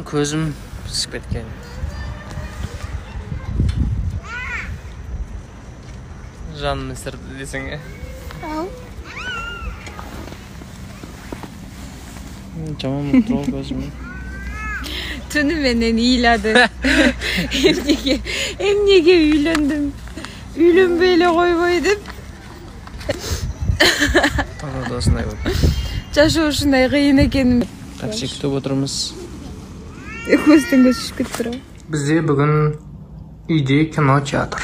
көзім пісіп кеткен. Жаным ісірді десең. Ау. Жаман болып тұр көзім. Түніменен ийлады. Эмнеге үйлендім. Үйленбейлі қойбой деп. Таңда да осындай болып. Жашу ушундай кыйын экенин. Такси күтіп отырмыз. Көзден көз түшүп кетип турабы. Бізде бүгін үйде кино театр.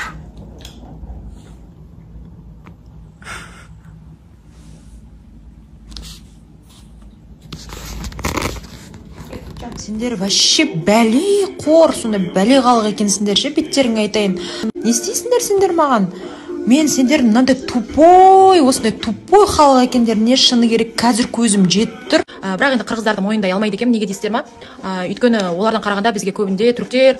Сендер вообще бәле қор, сонда бәле қалық екенсіңдер ше, беттеріңе айтайын. Не істейсіңдер сендер маған? Мен сендер мынандай тупой, осындай тупой халық екендеріне шыны керек қазір көзім жетіп тұр. Бірақ енді қырғыздарды мойындай алмайды екенмін, неге дейсіздер ма? Өйткені олардан қарағанда бізге көбінде түріктер,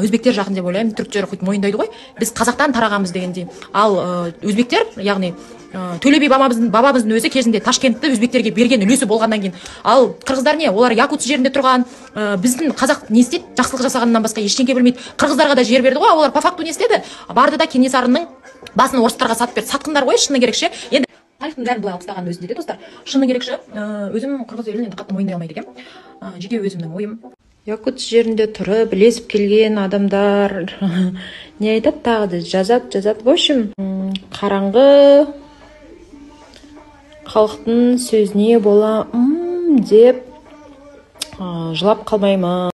өзбектер жақын деп ойлаймын. Түріктер хоть мойындайды ғой. Біз қазақтан тарағанбыз дегендей. Ал өзбектер, яғни Төле би бабамыздың өзі кезінде Ташкентті өзбектерге берген үлесі болғаннан кейін. Ал қырғыздар не? Олар Якутск жерінде тұрған, біздің қазақ не істейді? Жақсылық жасағаннан басқа ештеңе білмейді. Қырғыздарға да жер берді ғой, олар по факту не істеді? Барды да Кенесарының басын орыстарға сатып берді. Сатқындар ғой, шыны керек ше. Енді тарихтың бәрін былай алып тастаған өзінде де достар. Шыны керек ше. Өзім қырғыз елін енді қатты мойындай алмайды екенмін. Жеке өзімнің ойым. Якутск жерінде тұрып, ілесіп келген адамдар не айтады тағы жазады. В общем, қараңғы халықтың сөзіне бола деп жылап қалмаймын.